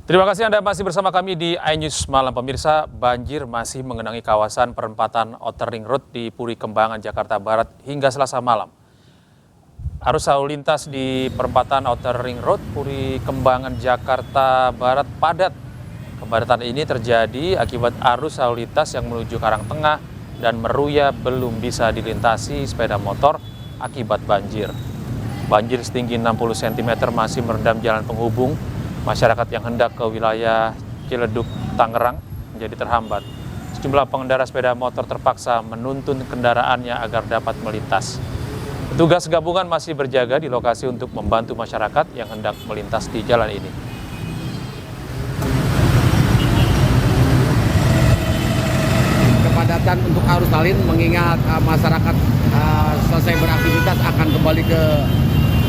Terima kasih Anda masih bersama kami di iNews Malam. Pemirsa, banjir masih mengenangi kawasan perempatan Outer Ring Road di Puri Kembangan, Jakarta Barat hingga Selasa malam. Arus lalu lintas di perempatan Outer Ring Road, Puri Kembangan, Jakarta Barat padat. Kepadatan ini terjadi akibat arus lalu lintas yang menuju Karangtengah dan Meruya belum bisa dilintasi sepeda motor akibat banjir. Banjir setinggi 60 cm masih merendam jalan penghubung. Masyarakat yang hendak ke wilayah Ciledug, Tangerang menjadi terhambat. Sejumlah pengendara sepeda motor terpaksa menuntun kendaraannya agar dapat melintas. Petugas gabungan masih berjaga di lokasi untuk membantu masyarakat yang hendak melintas di jalan ini. Kepadatan untuk arus lalu mengingat masyarakat selesai beraktivitas akan kembali ke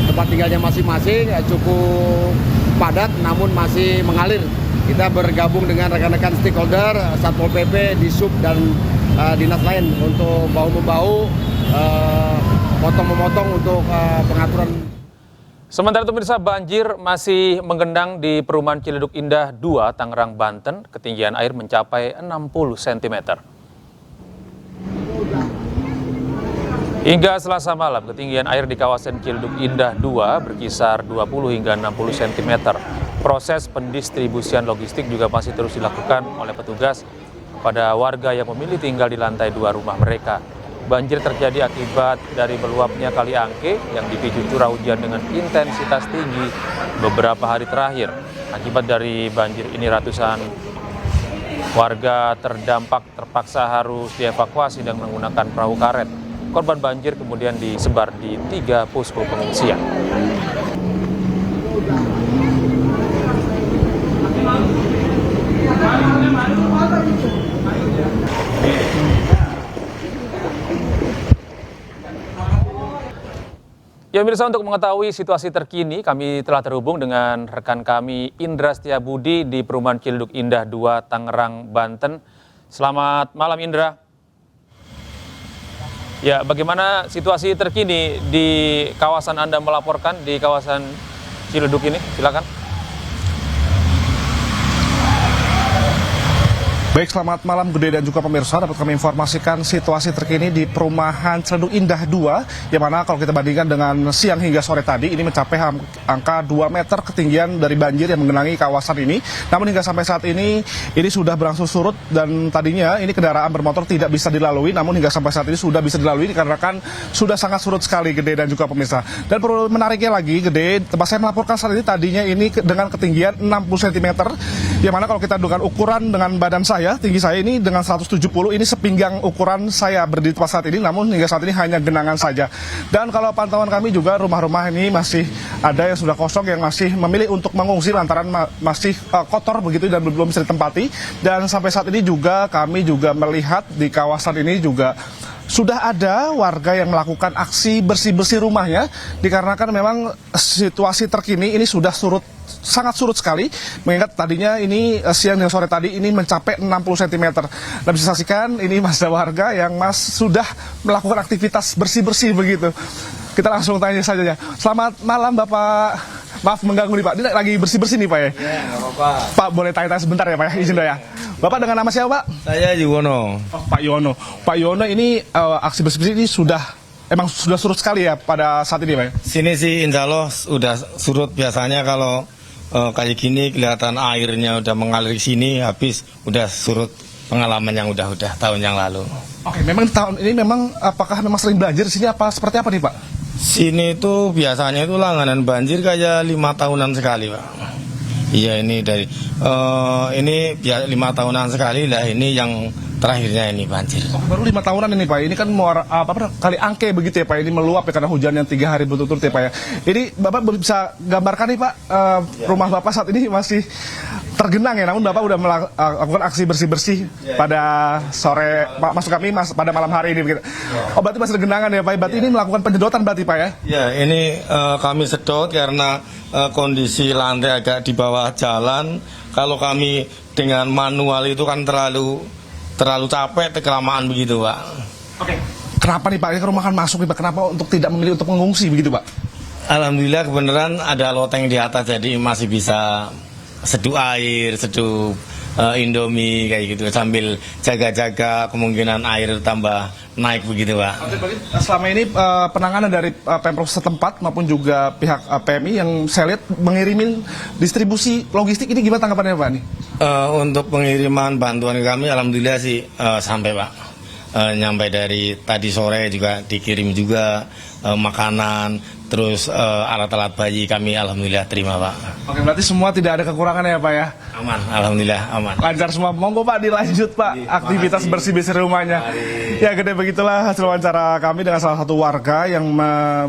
tempat tinggalnya masing-masing, cukup padat namun masih mengalir. Kita bergabung dengan rekan-rekan stakeholder, Satpol PP, Disub, dan dinas lain untuk bahu-membahu, potong-memotong untuk pengaturan. Sementara itu pemirsa, banjir masih menggenang di perumahan Ciledug Indah 2, Tangerang, Banten. Ketinggian air mencapai 60 cm. Hingga Selasa malam, ketinggian air di kawasan Ciledug Indah 2 berkisar 20 hingga 60 cm. Proses pendistribusian logistik juga masih terus dilakukan oleh petugas kepada warga yang memilih tinggal di lantai 2 rumah mereka. Banjir terjadi akibat dari meluapnya Kali Angke yang dipicu curah hujan dengan intensitas tinggi beberapa hari terakhir. Akibat dari banjir ini ratusan warga terdampak terpaksa harus dievakuasi dengan menggunakan perahu karet. Korban banjir kemudian disebar di 3 posko pengungsian. Ya pemirsa, untuk mengetahui situasi terkini, kami telah terhubung dengan rekan kami Indra Setiabudi di perumahan Ciledug Indah 2, Tangerang, Banten. Selamat malam Indra. Ya, bagaimana situasi terkini di kawasan Anda melaporkan di kawasan Ciledug ini? Silakan. Baik, selamat malam Gede dan juga pemirsa. Dapat kami informasikan situasi terkini di perumahan Ciledug Indah 2, yang mana kalau kita bandingkan dengan siang hingga sore tadi, ini mencapai angka 2 meter ketinggian dari banjir yang menggenangi kawasan ini. Namun hingga sampai saat ini sudah berangsur surut, dan tadinya ini kendaraan bermotor tidak bisa dilalui, namun hingga sampai saat ini sudah bisa dilalui dikarenakan sudah sangat surut sekali Gede dan juga pemirsa. Dan perlu menariknya lagi Gede, tempat saya melaporkan saat ini tadinya ini dengan ketinggian 60 cm, yang mana kalau kita dengan ukuran dengan badan saya, tinggi saya ini dengan 170, ini sepinggang ukuran saya berdiri di tempat saat ini, namun hingga saat ini hanya genangan saja. Dan kalau pantauan kami juga rumah-rumah ini masih ada yang sudah kosong, yang masih memilih untuk mengungsi lantaran masih kotor begitu dan belum bisa ditempati. Dan sampai saat ini juga kami juga melihat di kawasan ini juga sudah ada warga yang melakukan aksi bersih-bersih rumahnya, dikarenakan memang situasi terkini ini sudah sangat surut sekali, mengingat tadinya ini siang dan sore tadi ini mencapai 60 cm. Nah, bisa saksikan ini masih ada warga yang sudah melakukan aktivitas bersih-bersih begitu. Kita langsung tanya saja ya. Selamat malam Bapak. Maaf mengganggu nih Pak, ini lagi bersih-bersih nih Pak ya? Iya, nggak apa-apa. Pak, boleh tanya-tanya sebentar ya Pak ya, izin ya. Bapak dengan nama siapa Pak? Saya Yuwono. Oh, Pak Yono. Pak Yono, ini aksi bersih-bersih ini emang sudah surut sekali ya pada saat ini Pak ya? Sini sih insya Allah udah surut. Biasanya kalau kayak gini kelihatan airnya udah mengalir sini, habis udah surut. Pengalaman yang udah tahun yang lalu. Oke, memang tahun ini apakah memang sering banjir di sini apa seperti apa nih Pak? Sini tuh biasanya itu langganan banjir kayak 5 tahunan sekali Pak. Iya, ini dari ini 5 tahunan sekali lah, ini yang terakhirnya ini banjir. Oh, baru 5 tahunan ini Pak. Ini kan Kali Angke begitu ya Pak. Ini meluap ya karena hujan yang 3 hari berturut-turut ya Pak ya. Ini Bapak bisa gambarkan nih Pak, rumah Bapak saat ini masih tergenang ya, namun Bapak udah melakukan aksi bersih-bersih pada sore, maksud kami pada malam hari ini begitu. Oh, berarti masih tergenangan ya Pak. Berarti ini melakukan penyedotan berarti Pak ya? Ya, ini kami sedot karena kondisi lantai agak di bawah jalan. Kalau kami dengan manual itu kan terlalu capek, kelamaan begitu Pak. Oke. Kenapa nih Pak, ini rumah kan masuk nih Pak, kenapa tidak memilih untuk mengungsi begitu Pak? Alhamdulillah kebenaran ada loteng di atas, jadi masih bisa seduh air, seduh Indomie kayak gitu sambil jaga-jaga kemungkinan air tambah naik begitu Pak. Selama ini penanganan dari Pemprov setempat maupun juga pihak PMI yang saya lihat mengirimin distribusi logistik ini gimana tanggapannya Pak nih? Untuk pengiriman bantuan ke kami alhamdulillah sih sampai Pak. Nyampe dari tadi sore juga dikirim juga makanan, terus alat-alat bayi kami alhamdulillah terima Pak. Oke, berarti semua tidak ada kekurangan ya Pak ya? Aman, alhamdulillah aman. Lancar semua. Monggo Pak dilanjut Pak aktivitas bersih-bersih rumahnya. Ya gede begitulah hasil wawancara kami dengan salah satu warga yang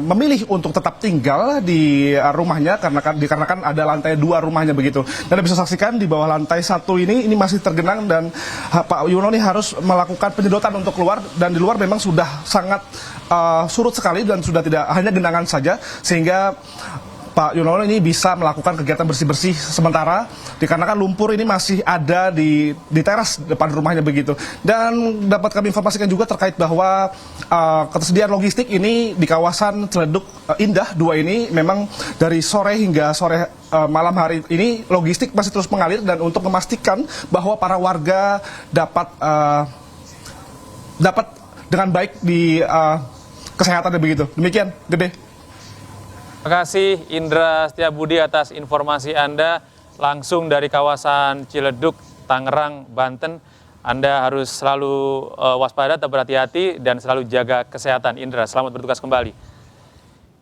memilih untuk tetap tinggal di rumahnya dikarenakan ada lantai 2 rumahnya begitu. Dan bisa saksikan di bawah lantai 1 ini masih tergenang dan Pak Yuno ini harus melakukan penyedotan untuk keluar, dan di luar memang sudah sangat surut sekali dan sudah tidak hanya genangan saja, sehingga Pak Yunono ini bisa melakukan kegiatan bersih-bersih sementara dikarenakan lumpur ini masih ada di teras depan rumahnya begitu. Dan dapat kami informasikan juga terkait bahwa ketersediaan logistik ini di kawasan Ciledug Indah 2 ini memang dari sore hingga sore malam hari ini logistik masih terus mengalir, dan untuk memastikan bahwa para warga dapat dengan baik di kesehatannya begitu. Demikian, Gede. Terima kasih Indra Setiabudi atas informasi Anda langsung dari kawasan Ciledug, Tangerang, Banten. Anda harus selalu waspada, tetap berhati-hati, dan selalu jaga kesehatan. Indra, selamat bertugas kembali.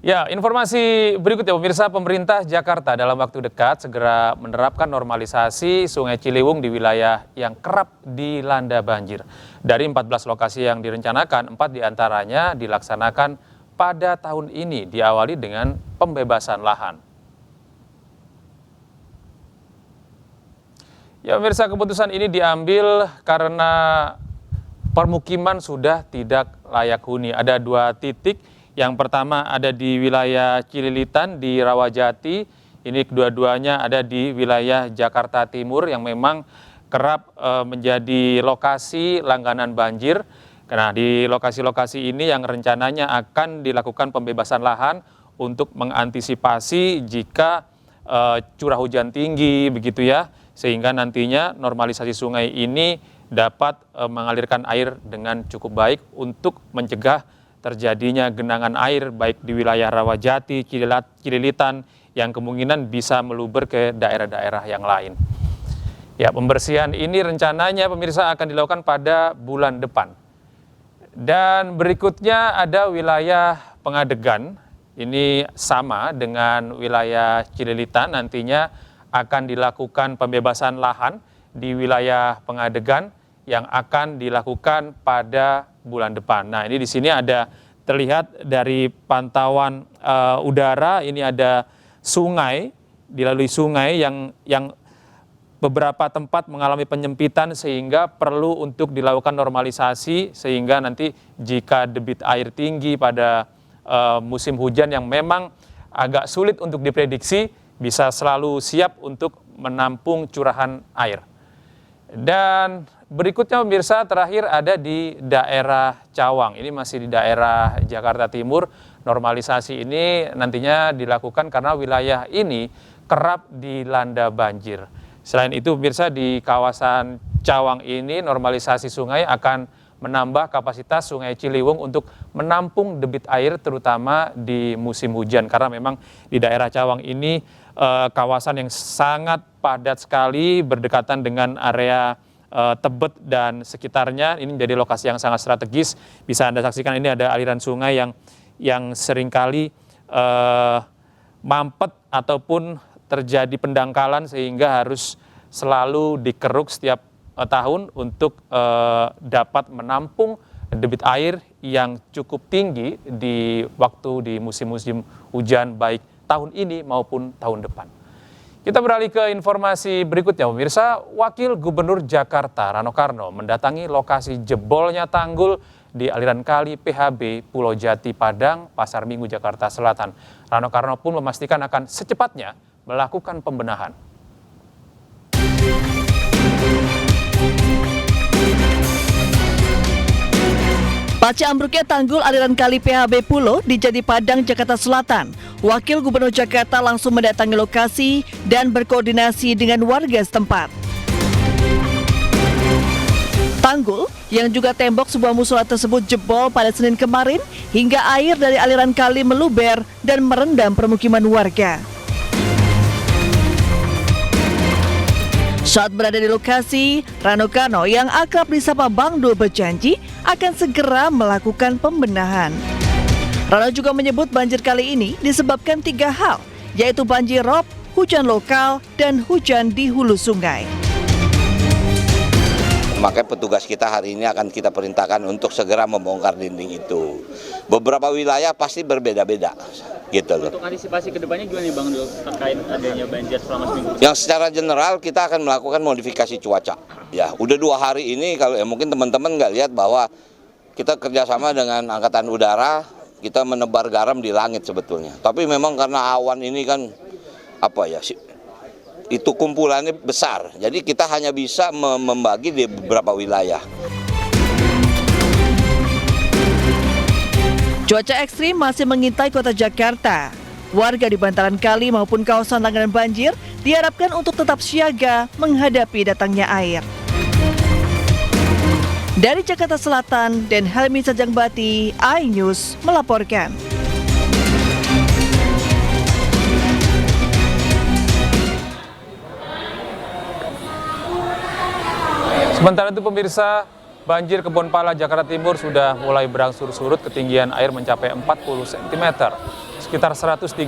Ya, informasi berikutnya pemirsa, pemerintah Jakarta dalam waktu dekat segera menerapkan normalisasi Sungai Ciliwung di wilayah yang kerap dilanda banjir. Dari 14 lokasi yang direncanakan, 4 diantaranya dilaksanakan pada tahun ini, diawali dengan pembebasan lahan. Ya pemirsa, keputusan ini diambil karena permukiman sudah tidak layak huni. Ada 2 titik. Yang pertama ada di wilayah Cililitan di Rawajati. Ini kedua-duanya ada di wilayah Jakarta Timur yang memang kerap menjadi lokasi langganan banjir. Nah, di lokasi-lokasi ini yang rencananya akan dilakukan pembebasan lahan untuk mengantisipasi jika curah hujan tinggi begitu ya, sehingga nantinya normalisasi sungai ini dapat mengalirkan air dengan cukup baik untuk mencegah terjadinya genangan air baik di wilayah Rawajati, Cililitan yang kemungkinan bisa meluber ke daerah-daerah yang lain. Ya, pembersihan ini rencananya pemirsa akan dilakukan pada bulan depan. Dan berikutnya ada wilayah Pengadegan, ini sama dengan wilayah Cililitan, nantinya akan dilakukan pembebasan lahan di wilayah Pengadegan yang akan dilakukan pada bulan depan. Nah, ini di sini ada terlihat dari pantauan udara, ini ada sungai, dilalui sungai yang beberapa tempat mengalami penyempitan sehingga perlu untuk dilakukan normalisasi, sehingga nanti jika debit air tinggi pada musim hujan yang memang agak sulit untuk diprediksi, bisa selalu siap untuk menampung curahan air. Dan berikutnya pemirsa, terakhir ada di daerah Cawang. Ini masih di daerah Jakarta Timur. Normalisasi ini nantinya dilakukan karena wilayah ini kerap dilanda banjir. Selain itu pemirsa, di kawasan Cawang ini normalisasi sungai akan menambah kapasitas Sungai Ciliwung untuk menampung debit air terutama di musim hujan. Karena memang di daerah Cawang ini kawasan yang sangat padat sekali berdekatan dengan area Tebet dan sekitarnya. Ini menjadi lokasi yang sangat strategis. Bisa Anda saksikan ini ada aliran sungai yang seringkali mampet ataupun terjadi pendangkalan sehingga harus selalu dikeruk setiap tahun untuk dapat menampung debit air yang cukup tinggi di waktu di musim-musim hujan baik tahun ini maupun tahun depan. Kita beralih ke informasi berikutnya pemirsa. Wakil Gubernur Jakarta Rano Karno mendatangi lokasi jebolnya tanggul di aliran kali PHB Pulau Jati Padang, Pasar Minggu, Jakarta Selatan. Rano Karno pun memastikan akan secepatnya melakukan pembenahan. Pasca ambruknya tanggul aliran kali PHB Pulau di Jati Padang, Jakarta Selatan, Wakil Gubernur Jakarta langsung mendatangi lokasi dan berkoordinasi dengan warga setempat. Tanggul yang juga tembok sebuah musola tersebut jebol pada Senin kemarin hingga air dari aliran kali meluber dan merendam permukiman warga. Saat berada di lokasi, Rano Karno yang akrab disapa Bang Dul berjanji akan segera melakukan pembenahan. Rano juga menyebut banjir kali ini disebabkan 3 hal, yaitu banjir rob, hujan lokal, dan hujan di hulu sungai. Makanya petugas kita hari ini akan kita perintahkan untuk segera membongkar dinding itu. Beberapa wilayah pasti berbeda-beda, gitu loh. Untuk antisipasi kedepannya gimana nih Bang Dul terkait adanya banjir selama seminggu? Yang secara general kita akan melakukan modifikasi cuaca. Ya, udah 2 hari ini kalau mungkin teman-teman nggak lihat bahwa kita kerjasama dengan Angkatan Udara, kita menebar garam di langit sebetulnya. Tapi memang karena awan ini kan itu kumpulannya besar, jadi kita hanya bisa membagi di beberapa wilayah. Cuaca ekstrim masih mengintai kota Jakarta. Warga di bantaran kali maupun kawasan langganan banjir diharapkan untuk tetap siaga menghadapi datangnya air. Dari Jakarta Selatan, Den Helmi Sajangbati, iNews melaporkan. Sementara itu pemirsa, banjir Kebonpala, Jakarta Timur sudah mulai berangsur surut, ketinggian air mencapai 40 cm. Sekitar 135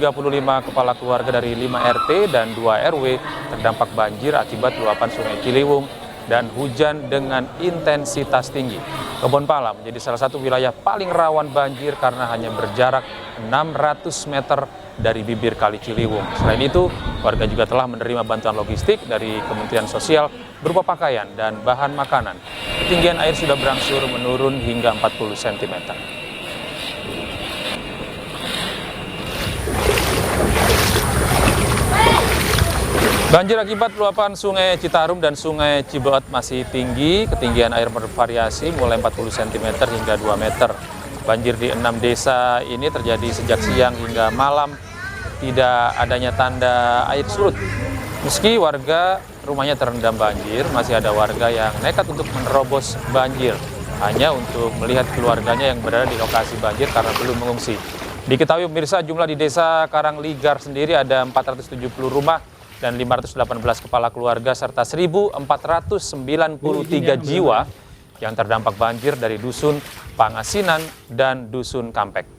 kepala keluarga dari 5 RT dan 2 RW terdampak banjir akibat luapan Sungai Ciliwung dan hujan dengan intensitas tinggi. Kebonpala menjadi salah satu wilayah paling rawan banjir karena hanya berjarak 600 meter dari bibir Kali Ciliwung. Selain itu, warga juga telah menerima bantuan logistik dari Kementerian Sosial berupa pakaian dan bahan makanan. Ketinggian air sudah berangsur menurun hingga 40 cm. Banjir akibat luapan Sungai Citarum dan Sungai Cibeot masih tinggi. Ketinggian air bervariasi mulai 40 cm hingga 2 meter. Banjir di 6 desa ini terjadi sejak siang hingga malam. Tidak adanya tanda air surut. Meski warga rumahnya terendam banjir, masih ada warga yang nekat untuk menerobos banjir hanya untuk melihat keluarganya yang berada di lokasi banjir karena belum mengungsi. Diketahui pemirsa, jumlah di Desa Karangligar sendiri ada 470 rumah dan 518 kepala keluarga serta 1.493 jiwa yang terdampak banjir dari Dusun Pangasinan dan Dusun Kampek.